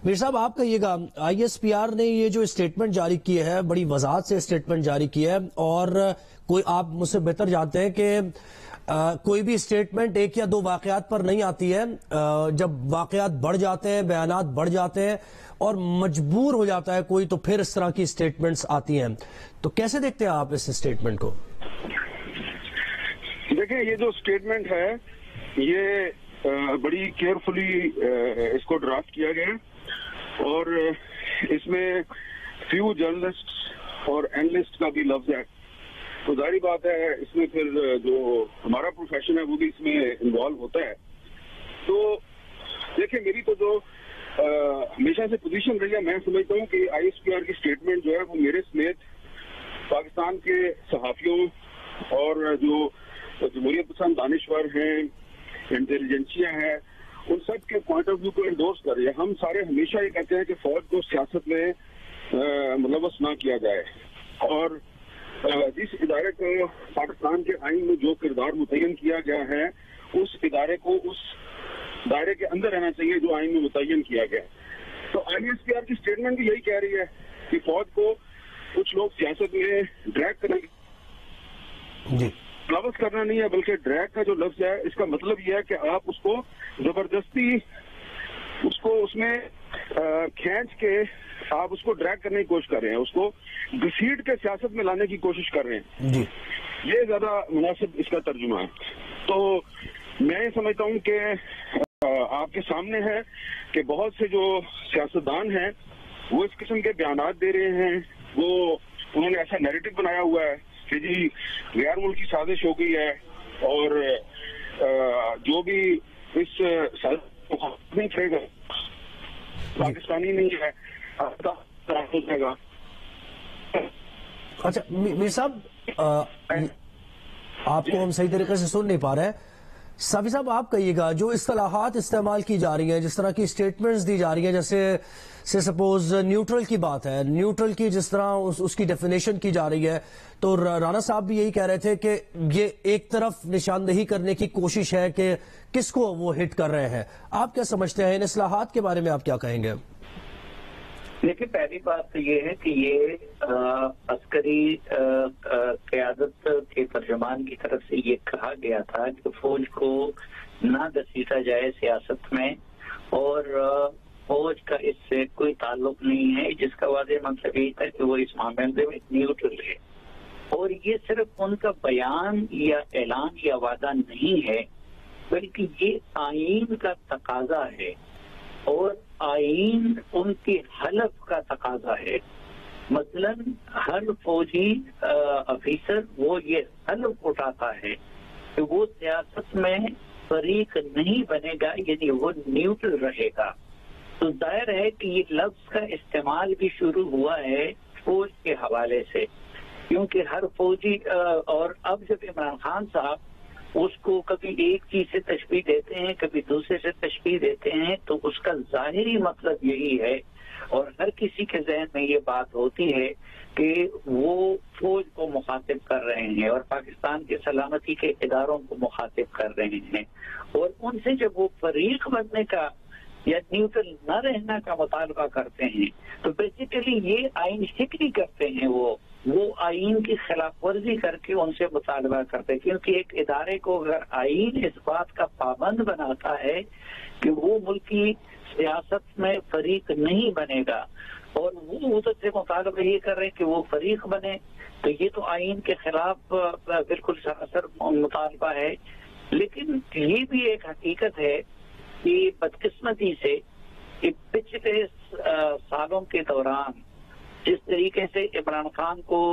میر صاحب آپ کہیے گا آئی ایس پی آر نے یہ جو اسٹیٹمنٹ جاری کی ہے بڑی وضاحت سے اسٹیٹمنٹ جاری کی ہے اور کوئی آپ مجھ سے بہتر جانتے ہیں کہ کوئی بھی اسٹیٹمنٹ ایک یا دو واقعات پر نہیں آتی ہے. جب واقعات بڑھ جاتے ہیں بیانات بڑھ جاتے ہیں اور مجبور ہو جاتا ہے کوئی تو پھر اس طرح کی اسٹیٹمنٹس آتی ہیں. تو کیسے دیکھتے ہیں آپ اس اسٹیٹمنٹ کو؟ دیکھیں یہ جو اسٹیٹمنٹ ہے یہ بڑی کیئرفلی اس کو ڈرافٹ کیا گیا اور اس میں فیو جرنلسٹ اور اینالسٹ کا بھی لفظ ہے. تو ظاہری بات ہے اس میں پھر جو ہمارا پروفیشن ہے وہ بھی اس میں انوالو ہوتا ہے. تو دیکھیں میری تو جو ہمیشہ سے پوزیشن رہی ہے میں سمجھتا ہوں کہ آئی ایس پی آر کی اسٹیٹمنٹ جو ہے وہ میرے سمیت پاکستان کے صحافیوں اور جو جمہوریت پسند دانشور ہیں انٹیلیجنسیاں ہیں ان سب کے پوائنٹ آف ویو کو انڈورس کر رہی ہے. ہم سارے ہمیشہ یہ کہتے ہیں کہ فوج کو سیاست میں ملوث نہ کیا جائے اور جس ادارے کو پاکستان کے آئین میں جو کردار متعین کیا گیا ہے اس ادارے کو اس دائرے کے اندر رہنا چاہیے جو آئین میں متعین کیا گیا. تو آئی ایس پی آر کی اسٹیٹمنٹ بھی یہی کہہ رہی ہے کہ فوج کو کچھ لوگ سیاست میں ڈریگ کریں جی ملوث کرنا نہیں ہے بلکہ ڈریگ کا جو لفظ ہے اس کا مطلب یہ ہے کہ آپ اس کو زبردستی اس کو اس میں کھینچ کے آپ اس کو ڈریگ کرنے کی کوشش کر رہے ہیں, اس کو گھسیٹ کے سیاست میں لانے کی کوشش کر رہے ہیں. جی یہ زیادہ مناسب اس کا ترجمہ ہے. تو میں یہ سمجھتا ہوں کہ آپ کے سامنے ہے کہ بہت سے جو سیاستدان ہیں وہ اس قسم کے بیانات دے رہے ہیں. وہ انہوں نے ایسا نیریٹو بنایا ہوا ہے کہ جی غیر ملکی سازش ہو گئی ہے اور جو بھی اس سازش کو نہیں کرے گا پاکستانی نہیں ہے ہو جائے گا. اچھا میر صاحب آپ کو ہم صحیح طریقے سے سن نہیں پا رہے ہیں. صافی صاحب آپ کہیے گا جو اصطلاحات استعمال کی جا رہی ہیں جس طرح کی اسٹیٹمنٹس دی جا رہی ہیں جیسے سپوز نیوٹرل کی بات ہے, نیوٹرل کی جس طرح اس کی ڈیفینیشن کی جا رہی ہے تو رانا صاحب بھی یہی کہہ رہے تھے کہ یہ ایک طرف نشاندہی کرنے کی کوشش ہے کہ کس کو وہ ہٹ کر رہے ہیں. آپ کیا سمجھتے ہیں ان اصلاحات کے بارے میں آپ کیا کہیں گے؟ دیکھیے پہلی بات تو یہ ہے کہ یہ عسکری قیادت کے ترجمان کی طرف سے یہ کہا گیا تھا کہ فوج کو نہ گھسیٹا جائے سیاست میں اور فوج کا اس سے کوئی تعلق نہیں ہے, جس کا واضح مطلب یہ تھا کہ وہ اس معاملے میں نیوٹرل ہے. اور یہ صرف ان کا بیان یا اعلان یا وعدہ نہیں ہے بلکہ یہ آئین کا تقاضا ہے اور آئین ان کے حلف کا تقاضا ہے. مثلاً ہر فوجی افیسر وہ یہ حلف اٹھاتا ہے کہ وہ سیاست میں فریق نہیں بنے گا, یعنی وہ نیوٹرل رہے گا. تو ظاہر ہے کہ یہ لفظ کا استعمال بھی شروع ہوا ہے فوج کے حوالے سے, کیونکہ ہر فوجی اور اب جب عمران خان صاحب اس کو کبھی ایک چیز سے تشبیہ دیتے ہیں کبھی دوسرے سے تشبیہ دیتے ہیں تو اس کا ظاہری مطلب یہی ہے اور ہر کسی کے ذہن میں یہ بات ہوتی ہے کہ وہ فوج کو مخاطب کر رہے ہیں اور پاکستان کے سلامتی کے اداروں کو مخاطب کر رہے ہیں. اور ان سے جب وہ فریق بننے کا یا نیوٹرل نہ رہنا کا مطالبہ کرتے ہیں تو بیسیکلی یہ آئین شکنی کرتے ہیں, وہ آئین کی خلاف ورزی کر کے ان سے مطالبہ کرتے ہیں. کیونکہ ایک ادارے کو اگر آئین اس بات کا پابند بناتا ہے کہ وہ ملکی سیاست میں فریق نہیں بنے گا اور وہ ادھر سے مطالبہ یہ کر رہے ہیں کہ وہ فریق بنے, تو یہ تو آئین کے خلاف بالکل سراسر مطالبہ ہے. لیکن یہ بھی ایک حقیقت ہے کہ بدقسمتی سے کہ پچھلے سالوں کے دوران جس طریقے سے عمران خان کو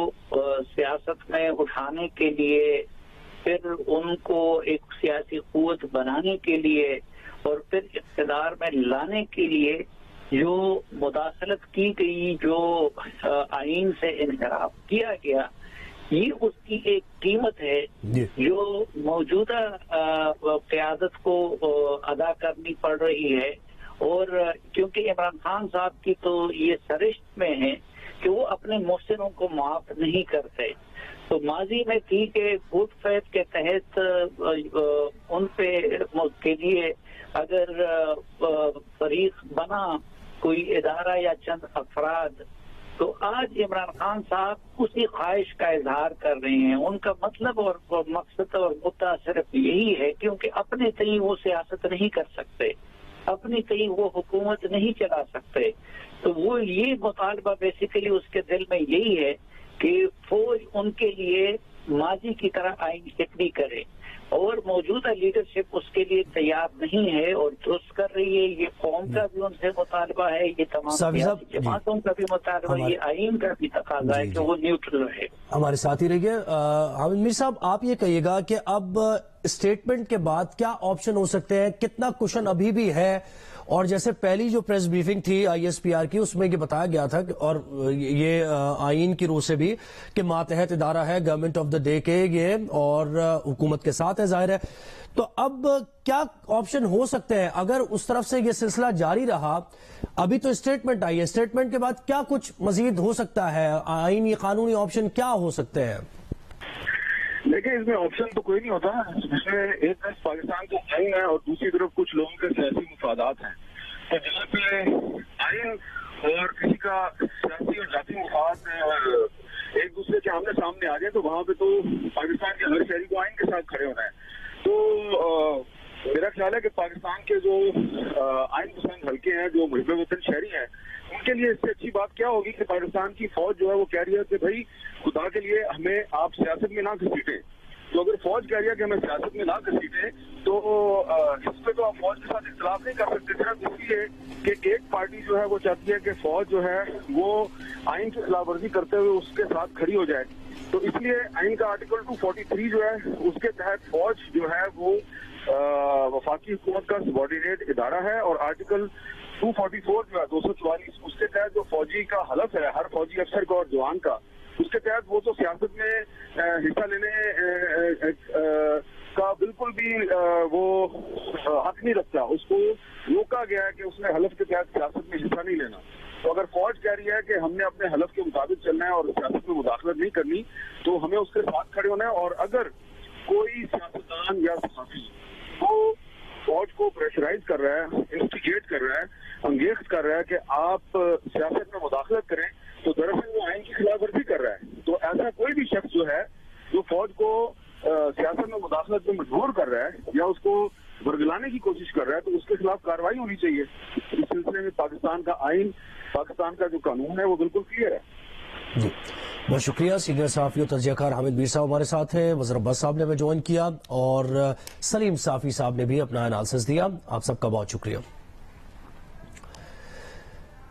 سیاست میں اٹھانے کے لیے پھر ان کو ایک سیاسی قوت بنانے کے لیے اور پھر اقتدار میں لانے کے لیے جو مداخلت کی گئی, جو آئین سے انحراف کیا گیا, یہ اس کی ایک قیمت ہے جو موجودہ قیادت کو ادا کرنی پڑ رہی ہے. اور کیونکہ عمران خان صاحب کی تو یہ سرشت میں ہے کہ وہ اپنے محسنوں کو معاف نہیں کرتے. تو ماضی میں تھی کہ گڈ فیتھ کے تحت ان پہ کے لیے اگر فریق بنا کوئی ادارہ یا چند افراد، تو آج عمران خان صاحب اسی خواہش کا اظہار کر رہے ہیں. ان کا مطلب اور مقصد اور مدعا صرف یہی ہے، کیونکہ اپنے تئیں وہ سیاست نہیں کر سکتے، اپنی کہیں وہ حکومت نہیں چلا سکتے، تو وہ یہ مطالبہ بیسیکلی اس کے دل میں یہی ہے کہ فوج ان کے لیے ماضی کی طرح آئین شکنی کرے، اور موجودہ لیڈرشپ اس کے لیے تیار نہیں ہے اور درست کر رہی ہے. یہ قوم کا بھی ان سے مطالبہ ہے، یہ تمام سیاسی جماعتوں کا بھی مطالبہ، یہ آئین کا بھی تقاضا ہے کہ وہ نیوٹرل رہے. ہمارے ساتھ ہی رہیے. حامد میر صاحب، آپ یہ کہیے گا کہ اب اسٹیٹمنٹ کے بعد کیا آپشن ہو سکتے ہیں، کتنا کشن ابھی بھی ہے؟ اور جیسے پہلی جو پریس بریفنگ تھی آئی ایس پی آر کی، اس میں یہ بتایا گیا تھا اور یہ آئین کی روح سے بھی کہ ماتحت ادارہ ہے گورنمنٹ آف دا ڈے کے یہ، اور حکومت کے ساتھ ہے ظاہر ہے. تو اب کیا آپشن ہو سکتے ہیں اگر اس طرف سے یہ سلسلہ جاری رہا؟ ابھی تو اسٹیٹمنٹ آئی ہے، اسٹیٹمنٹ کے بعد کیا کچھ مزید ہو سکتا ہے؟ آئینی قانونی آپشن کیا ہو سکتے ہیں؟ دیکھیں، اس میں آپشن تو کوئی نہیں ہوتا. اس میں ایک طرف پاکستان کا آئین ہے اور دوسری طرف کچھ لوگوں کے سیاسی مفادات ہیں. تو جہاں پہ آئین اور کسی کا سیاسی اور ذاتی مفاد اور ایک دوسرے کے آمنے سامنے آ جائے، تو وہاں پہ تو پاکستان کے ہر شہری کو آئین کے ساتھ کھڑے ہونا ہے. تو میرا خیال ہے کہ پاکستان کے جو آئین پسند حلقے ہیں، جو محب وطن شہری ہیں، ان کے لیے اس سے اچھی بات کیا ہوگی کہ پاکستان کی فوج جو ہے وہ کہہ رہی ہے کہ بھائی خدا کے لیے ہمیں آپ سیاست میں نہ گھسیٹیں. تو اگر فوج کہہ رہی ہے کہ ہمیں سیاست میں نہ گھسیٹیں، تو اس پہ تو آپ فوج کے ساتھ اختلاف نہیں کر سکتے، صرف اس لیے کہ ایک پارٹی جو ہے وہ چاہتی ہے کہ فوج جو ہے وہ آئین کی خلاف ورزی کرتے ہوئے اس کے ساتھ کھڑی ہو جائے. تو اس لیے آئین کا آرٹیکل 243 جو ہے اس کے تحت فوج جو ہے وہ وفاقی حکومت کا سبارڈینیٹ ادارہ ہے، اور آرٹیکل 244 جو ہے 244 اس کے تحت جو فوجی کا حلف ہے ہر فوجی افسر کا اور جوان کا، اس کے تحت وہ تو سیاست میں حصہ لینے کا بالکل بھی وہ حق نہیں رکھتا. اس کو روکا گیا ہے کہ اس نے حلف کے تحت سیاست میں حصہ نہیں لینا. تو اگر فوج کہہ رہی ہے کہ ہم نے اپنے حلف کے مطابق چلنا ہے اور سیاست میں مداخلت نہیں کرنی، تو ہمیں اس کے ساتھ کھڑے ہونا ہے. اور اگر کوئی سیاستدان یا صحافی وہ فوج کو پریشرائز کر رہا ہے، انسٹیگیٹ کر رہا ہے، انگیخت کر رہا ہے کہ آپ سیاست میں مداخلت کریں، تو دراصل وہ آئین کی خلاف ورزی کر رہا ہے. تو ایسا کوئی بھی شخص جو ہے جو فوج کو سیاست میں مداخلت میں مجبور کر رہا ہے یا اس کو برگلانے کی کوشش کر رہا ہے، تو اس کے خلاف کارروائی ہونی چاہیے. اس سلسلے میں پاکستان کا آئین، پاکستان کا جو قانون ہے وہ بالکل کلیئر ہے. جی بہت شکریہ. سینئر صحافی و تجزیہ کار حامد میر صاحب ہمارے ساتھ ہیں. وزیر عباس صاحب نے ہمیں جوائن کیا اور سلیم صافی صاحب نے بھی اپنا انالیسس دیا. آپ سب کا بہت شکریہ.